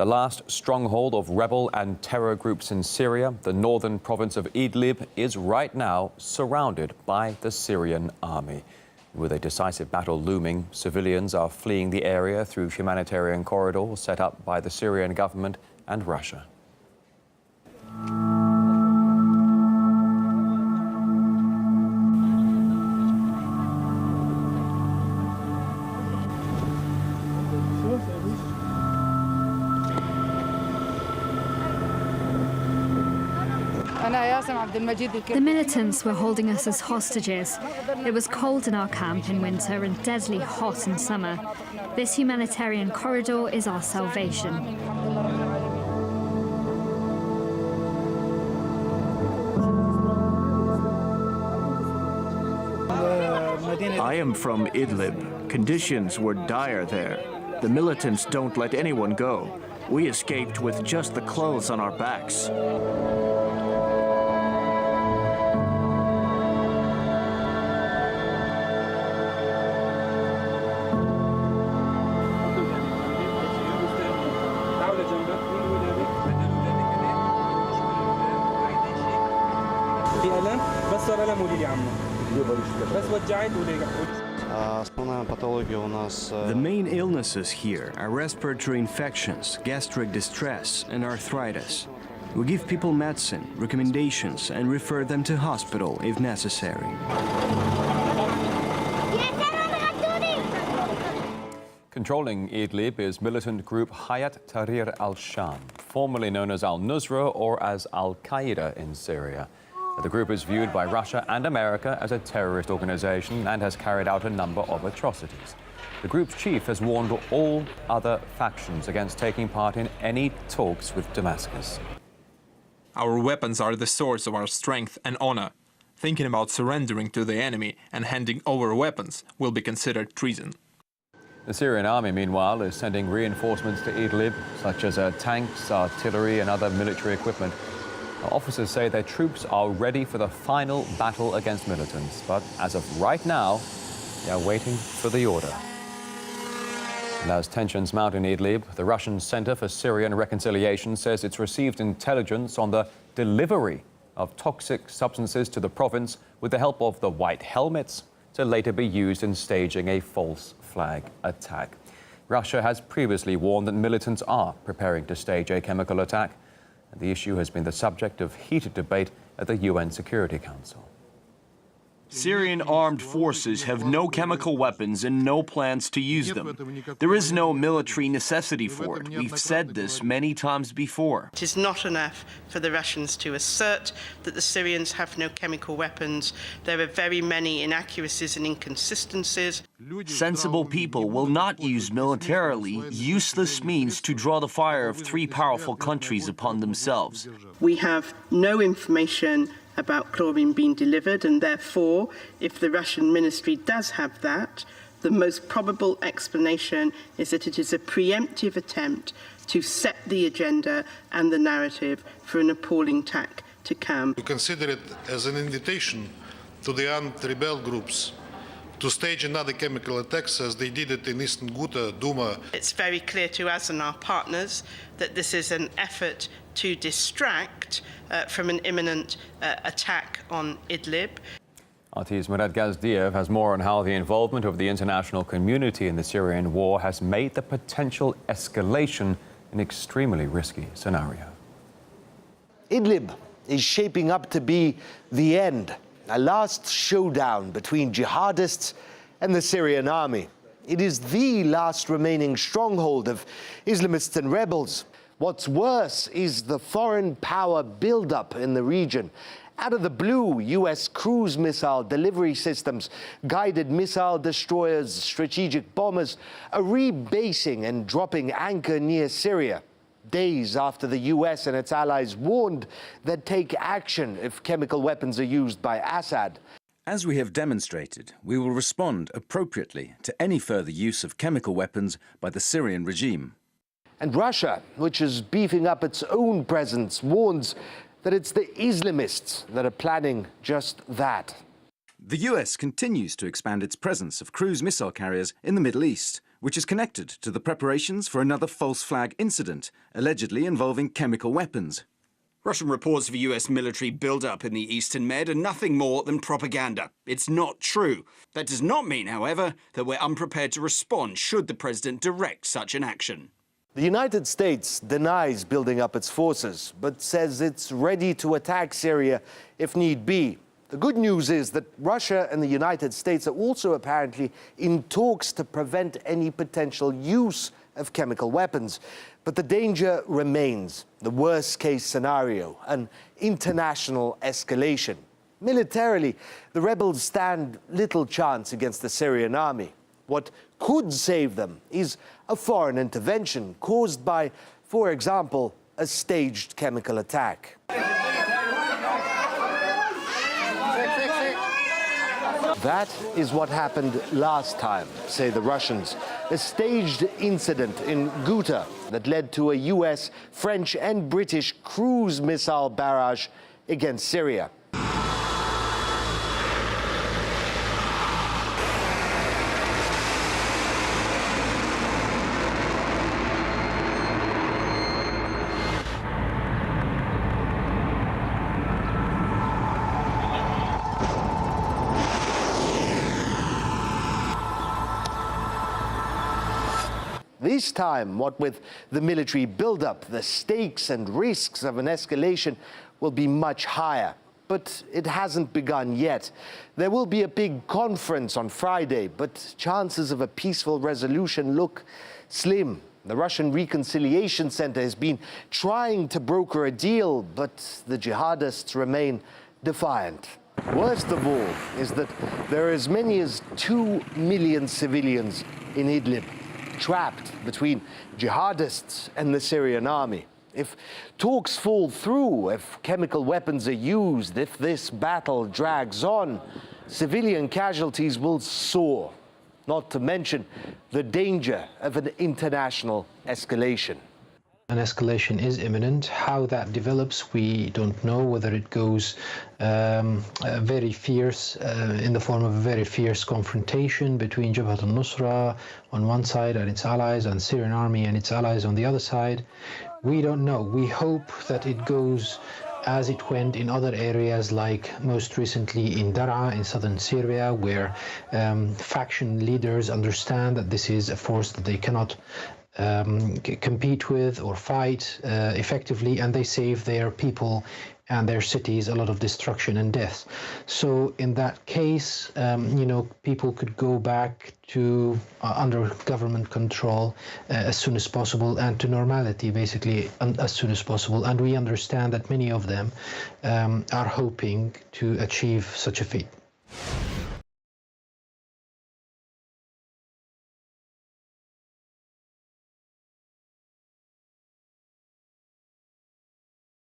The last stronghold of rebel and terror groups in Syria, the northern province of Idlib, is right now surrounded by the Syrian army. With a decisive battle looming, civilians are fleeing the area through humanitarian corridors set up by the Syrian government and Russia. The militants were holding us as hostages. It was cold in our camp in winter and deadly hot in summer. This humanitarian corridor is our salvation. I am from Idlib. Conditions were dire there. The militants don't let anyone go. We escaped with just the clothes on our backs. The main illnesses here are respiratory infections, gastric distress, and arthritis. We give people medicine, recommendations, and refer them to hospital if necessary. Controlling Idlib is militant group Hayat Tahrir al-Sham, formerly known as al-Nusra or as al-Qaeda in Syria. The group is viewed by Russia and America as a terrorist organization and has carried out a number of atrocities. The group's chief has warned all other factions against taking part in any talks with Damascus. Our weapons are the source of our strength and honor. Thinking about surrendering to the enemy and handing over weapons will be considered treason. The Syrian army, meanwhile, is sending reinforcements to Idlib, such as tanks, artillery and other military equipment. Officers say their troops are ready for the final battle against militants, but as of right now, they are waiting for the order. And as tensions mount in Idlib, the Russian Center for Syrian Reconciliation says it's received intelligence on the delivery of toxic substances to the province with the help of the White Helmets to later be used in staging a false flag attack. Russia has previously warned that militants are preparing to stage a chemical attack. The issue has been the subject of heated debate at the UN Security Council. Syrian armed forces have no chemical weapons and no plans to use them. There is no military necessity for it. We've said this many times before. It is not enough for the Russians to assert that the Syrians have no chemical weapons. There are very many inaccuracies and inconsistencies. Sensible people will not use militarily useless means to draw the fire of three powerful countries upon themselves. We have no information about chlorine being delivered, and therefore, if the Russian ministry does have that, the most probable explanation is that it is a preemptive attempt to set the agenda and the narrative for an appalling attack to come. We consider it as an invitation to the armed rebel groups to stage another chemical attacks as they did it in Eastern Ghouta, Duma. It's very clear to us and our partners that this is an effort to distract from an imminent attack on Idlib. RT's Murad Gazdiev has more on how the involvement of the international community in the Syrian war has made the potential escalation an extremely risky scenario. Idlib is shaping up to be the end, a last showdown between jihadists and the Syrian army. It is the last remaining stronghold of Islamists and rebels. What's worse is the foreign power buildup in the region. Out of the blue, U.S. cruise missile delivery systems, guided missile destroyers, strategic bombers are rebasing and dropping anchor near Syria, days after the U.S. and its allies warned they'd take action if chemical weapons are used by Assad. As we have demonstrated, we will respond appropriately to any further use of chemical weapons by the Syrian regime. And Russia, which is beefing up its own presence, warns that it's the Islamists that are planning just that. The US continues to expand its presence of cruise missile carriers in the Middle East, which is connected to the preparations for another false flag incident, allegedly involving chemical weapons. Russian reports of a US military build-up in the Eastern Med are nothing more than propaganda. It's not true. That does not mean, however, that we're unprepared to respond should the president direct such an action. The United States denies building up its forces, but says it's ready to attack Syria if need be. The good news is that Russia and the United States are also apparently in talks to prevent any potential use of chemical weapons. But the danger remains, the worst-case scenario, an international escalation. Militarily, the rebels stand little chance against the Syrian army. What could save them is a foreign intervention caused by, for example, a staged chemical attack. That is what happened last time, say the Russians. A staged incident in Ghouta that led to a US, French and British cruise missile barrage against Syria. This time, what with the military buildup, the stakes and risks of an escalation will be much higher. But it hasn't begun yet. There will be a big conference on Friday, but chances of a peaceful resolution look slim. The Russian Reconciliation Center has been trying to broker a deal, but the jihadists remain defiant. Worst of all is that there are as many as 2 million civilians in Idlib, trapped between jihadists and the Syrian army. If talks fall through, if chemical weapons are used, if this battle drags on, civilian casualties will soar, not to mention the danger of an international escalation. An escalation is imminent. How that develops, we don't know. Whether it goes very fierce, in the form of a very fierce confrontation between Jabhat al-Nusra on one side and its allies, and Syrian army and its allies on the other side. We don't know. We hope that it goes as it went in other areas, like most recently in Daraa in southern Syria, where faction leaders understand that this is a force that they cannot compete with or fight effectively, and they save their people and their cities a lot of destruction and death. So in that case, people could go back to under government control as soon as possible, and to normality basically as soon as possible. And we understand that many of them are hoping to achieve such a feat.